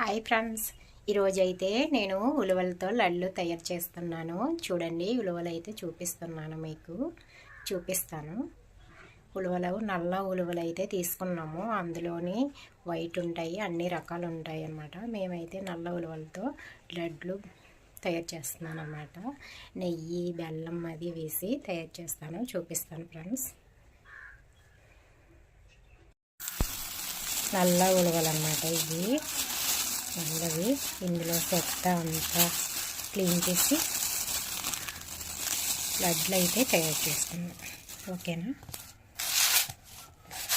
Hi friends, ఈరోజు అయితే నేను ఉలవలతో లడ్లు తయారు చేస్తున్నాను. చూడండి, ఉలవలు అయితే చూపిస్తాను. నల్ల ఉలవలు అయితే తీసుకున్నాము. అందులోని వైట్ ఉంటాయి, అన్ని రకాలు ఉంటాయి అన్నమాట. మేమైతే నల్ల ఉలవలతో లడ్లు తయారు చేస్తున్నాను అన్నమాట. నెయ్యి, బెల్లం అది వేసి తయారు చేస్తాను, చూపిస్తాను ఫ్రెండ్స్. నల్ల ఉలవలు అన్నమాట ఇవి. నల్లవి ఇందులో చెత్త అంతా క్లీన్ చేసి లడ్లు అయితే తయారు చేసుకున్నాం. ఓకేనా,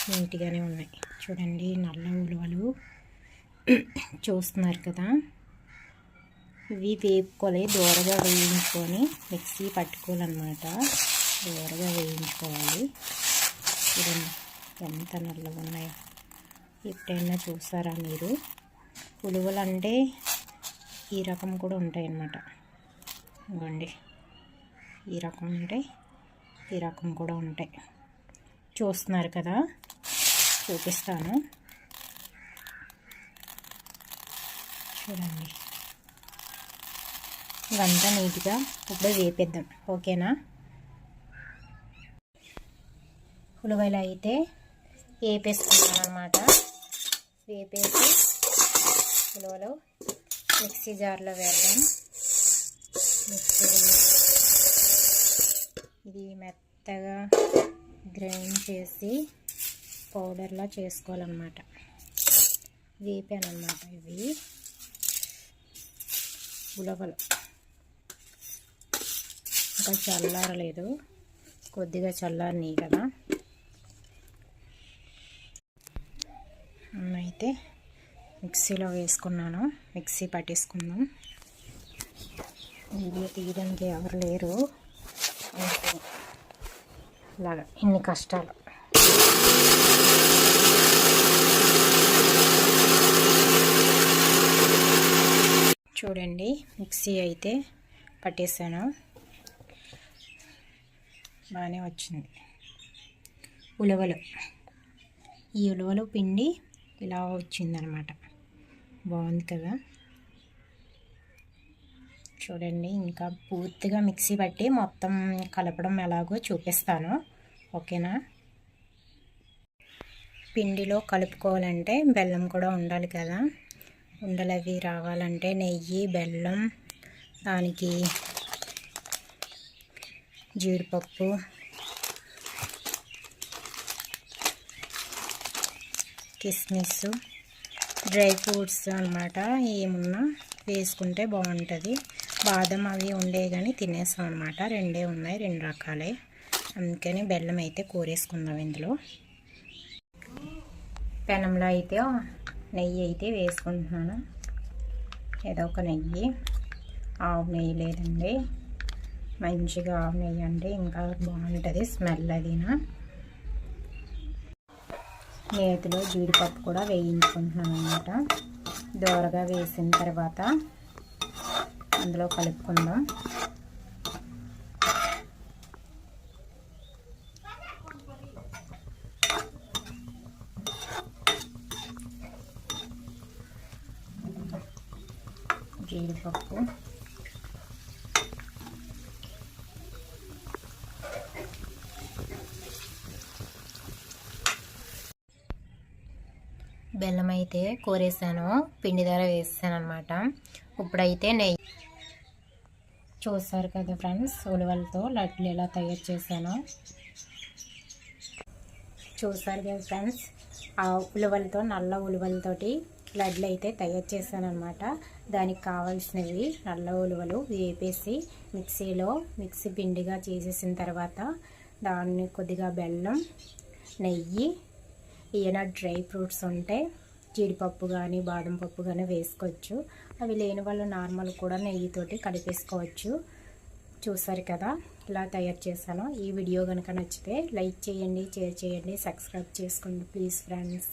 నీట్గానే ఉన్నాయి. చూడండి, నల్ల ఉలవలు చూస్తున్నారు కదా. ఇవి వేపుకోవాలి, దూరగా వేయించుకొని మిక్సీ పట్టుకోవాలన్నమాట. దూరగా వేయించుకోవాలి. చూడండి ఎంత నల్లగా ఉన్నాయో. ఎప్పుడైనా చూసారా మీరు? ఉలవలు అంటే ఈ రకం కూడా ఉంటాయి అన్నమాట. ఇవ్వండి, ఈ రకం ఉంటాయి, ఈ రకం కూడా ఉంటాయి. చూస్తున్నారు కదా, చూపిస్తాను. చూడండి, ఇవంతా నీట్గా ఇప్పుడు వేపేద్దాం. ఓకేనా, ఉలవలు అయితే వేపేసుకున్నాను అన్నమాట. వేపేసి ఉలవలు మిక్సీ జార్లో వేద్దాం. ఇది మెత్తగా గ్రైండ్ చేసి పౌడర్లా చేసుకోవాలన్నమాట. వేపానన్నమాట ఇవి ఉలవలు. ఇంకా చల్లారలేదు, కొద్దిగా చల్లారినాయి కదా. అయితే మిక్సీలో వేసుకున్నాను. మిక్సీ పట్టేసుకుందాం. వీడియో తీయడానికి ఎవరు లేరు, ఇలాగా ఇన్ని కష్టాలు. చూడండి, మిక్సీ అయితే పట్టేసాను, బాగానే వచ్చింది. ఈ ఉలవలు పిండి ఇలా వచ్చిందనమాట. బాగుంది కదా. చూడండి, ఇంకా పూర్తిగా మిక్సీ పట్టి మొత్తం కలపడం ఎలాగో చూపిస్తాను. ఓకేనా, పిండిలో కలుపుకోవాలంటే బెల్లం కూడా ఉండాలి కదా. ఉండలు అవి రావాలంటే నెయ్యి, బెల్లం, దానికి జీడిపప్పు, కిస్మిస్, డ్రై ఫ్రూట్స్ అన్నమాట. ఏమున్నా వేసుకుంటే బాగుంటుంది. బాదం అవి ఉండే కానీ తినేసాం అన్నమాట. రెండే ఉన్నాయి, రెండు రకాలే. అందుకని బెల్లం అయితే కూరేసుకుందాం. ఇందులో పెనంలో అయితే నెయ్యి అయితే వేసుకుంటున్నాను. ఏదో ఒక నెయ్యి, ఆవు నెయ్యి లేదండి, మంచిగా ఆవు నెయ్యి అంటే ఇంకా బాగుంటుంది స్మెల్. అదినా నేతిలో జీడిపప్పు కూడా వేయించుకుంటున్నాను అన్నమాట. దోరగా వేసిన తర్వాత అందులో కలుపుకుందాం. జీడిపప్పు, బెల్లం అయితే కూరేసాను, పిండి ధర వేసాను అనమాట. ఇప్పుడైతే నెయ్యి. చూసారు కదా ఫ్రెండ్స్, ఉలవలతో లడ్లు ఎలా తయారు చేశానో. చూసారు కదా ఫ్రెండ్స్, ఆ ఉలవలతో, నల్ల ఉలవలతోటి లడ్లు అయితే తయారు చేశాను అనమాట. దానికి కావాల్సినవి నల్ల ఉలవలు వేపేసి మిక్సీ పిండిగా చేసేసిన తర్వాత దాన్ని కొద్దిగా బెల్లం, నెయ్యి, ఏమైనా డ్రై ఫ్రూట్స్ ఉంటే జీడిపప్పు కానీ బాదం పప్పు కానీ వేసుకోవచ్చు. అవి లేని వాళ్ళు నార్మల్ కూడా నెయ్యితోటి కలిపేసుకోవచ్చు. చూసారు కదా ఇలా తయారు చేశాను. ఈ వీడియో కనుక నచ్చితే లైక్ చేయండి, షేర్ చేయండి, సబ్స్క్రైబ్ చేసుకోండి ప్లీజ్ ఫ్రెండ్స్.